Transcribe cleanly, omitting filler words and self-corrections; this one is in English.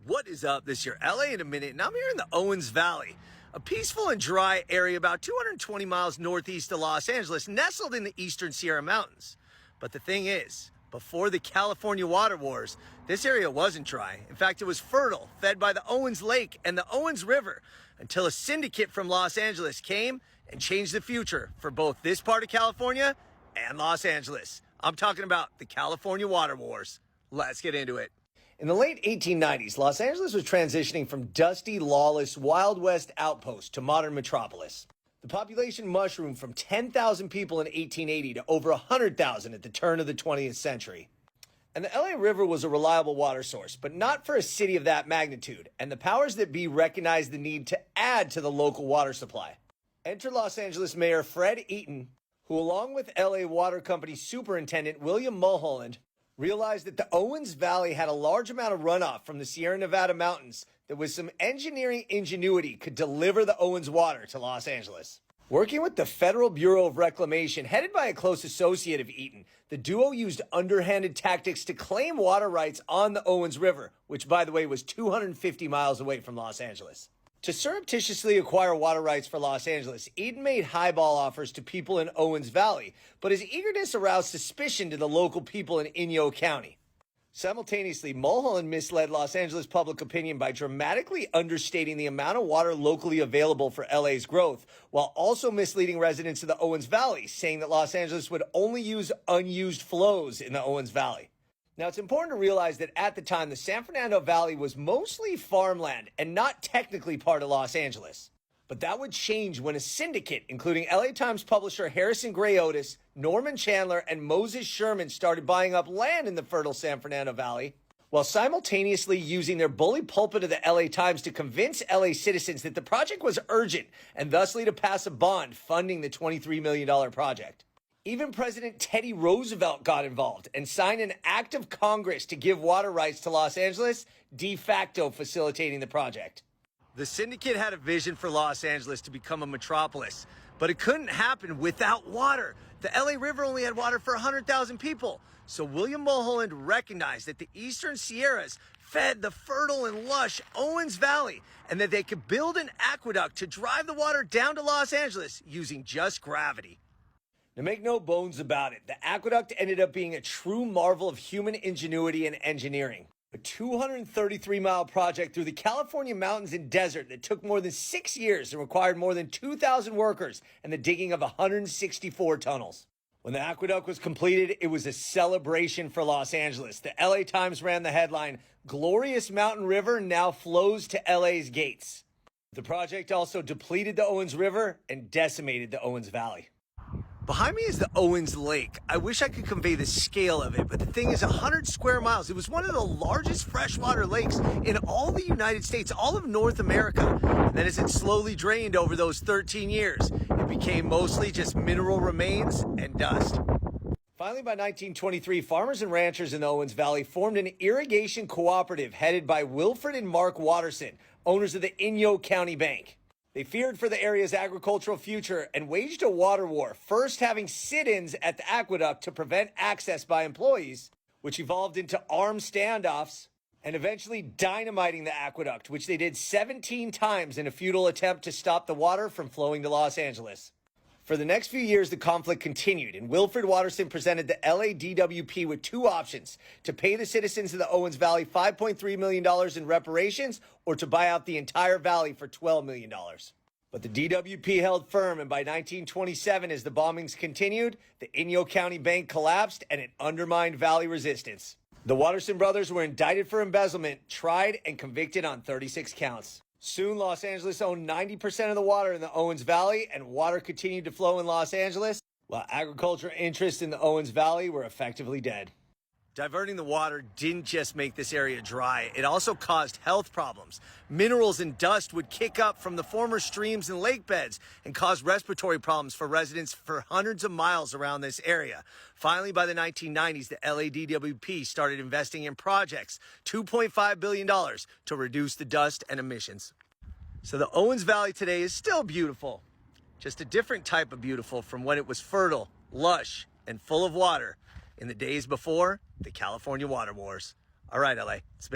What is up? This is your LA in a minute, and I'm here in the Owens Valley, a peaceful and dry area about 220 miles northeast of Los Angeles, nestled in the eastern Sierra Mountains. But the thing is, before the California water wars, this area wasn't dry. In fact, it was fertile, fed by the Owens Lake and the Owens River, until a syndicate from Los Angeles came and changed the future for both this part of California and Los Angeles. I'm talking about the California water wars. Let's get into it. In the late 1890s, Los Angeles was transitioning from dusty, lawless, Wild West outpost to modern metropolis. The population mushroomed from 10,000 people in 1880 to over 100,000 at the turn of the 20th century. And the LA River was a reliable water source, but not for a city of that magnitude, and the powers that be recognized the need to add to the local water supply. Enter Los Angeles Mayor Fred Eaton, who, along with LA Water Company Superintendent William Mulholland, realized that the Owens Valley had a large amount of runoff from the Sierra Nevada mountains that with some engineering ingenuity could deliver the Owens water to Los Angeles. Working with the Federal Bureau of Reclamation, headed by a close associate of Eaton, the duo used underhanded tactics to claim water rights on the Owens River, which, by the way, was 250 miles away from Los Angeles. To surreptitiously acquire water rights for Los Angeles, Eaton made highball offers to people in Owens Valley, but his eagerness aroused suspicion to the local people in Inyo County. Simultaneously, Mulholland misled Los Angeles public opinion by dramatically understating the amount of water locally available for LA's growth, while also misleading residents of the Owens Valley, saying that Los Angeles would only use unused flows in the Owens Valley. Now, it's important to realize that at the time, the San Fernando Valley was mostly farmland and not technically part of Los Angeles. But that would change when a syndicate, including LA Times publisher Harrison Gray Otis, Norman Chandler, and Moses Sherman, started buying up land in the fertile San Fernando Valley, while simultaneously using their bully pulpit of the LA Times to convince LA citizens that the project was urgent and thusly to pass a bond funding the $23 million project. Even President Teddy Roosevelt got involved and signed an act of Congress to give water rights to Los Angeles, de facto facilitating the project. The syndicate had a vision for Los Angeles to become a metropolis, but it couldn't happen without water. The LA River only had water for 100,000 people. So William Mulholland recognized that the eastern Sierras fed the fertile and lush Owens Valley, and that they could build an aqueduct to drive the water down to Los Angeles using just gravity. Now, make no bones about it, the aqueduct ended up being a true marvel of human ingenuity and engineering. A 233-mile project through the California mountains and desert that took more than 6 years and required more than 2,000 workers and the digging of 164 tunnels. When the aqueduct was completed, it was a celebration for Los Angeles. The LA Times ran the headline, "Glorious Mountain River now flows to LA's gates." The project also depleted the Owens River and decimated the Owens Valley. Behind me is the Owens Lake. I wish I could convey the scale of it, but the thing is 100 square miles. It was one of the largest freshwater lakes in all the United States, all of North America. And then as it slowly drained over those 13 years, it became mostly just mineral remains and dust. Finally, by 1923, farmers and ranchers in the Owens Valley formed an irrigation cooperative headed by Wilfred and Mark Watterson, owners of the Inyo County Bank. They feared for the area's agricultural future and waged a water war, first having sit-ins at the aqueduct to prevent access by employees, which evolved into armed standoffs, and eventually dynamiting the aqueduct, which they did 17 times in a futile attempt to stop the water from flowing to Los Angeles. For the next few years, the conflict continued, and Wilfred Watterson presented the LADWP with two options: to pay the citizens of the Owens Valley $5.3 million in reparations, or to buy out the entire valley for $12 million. But the DWP held firm, and by 1927, as the bombings continued, the Inyo County Bank collapsed and it undermined valley resistance. The Watterson brothers were indicted for embezzlement, tried, and convicted on 36 counts. Soon, Los Angeles owned 90% of the water in the Owens Valley, and water continued to flow in Los Angeles, while agricultural interests in the Owens Valley were effectively dead. Diverting the water didn't just make this area dry, it also caused health problems. Minerals and dust would kick up from the former streams and lake beds and cause respiratory problems for residents for hundreds of miles around this area. Finally, by the 1990s, the LADWP started investing in projects, $2.5 billion, to reduce the dust and emissions. So the Owens Valley today is still beautiful, just a different type of beautiful from when it was fertile, lush, and full of water in the days before the California water wars. All right, LA, it's been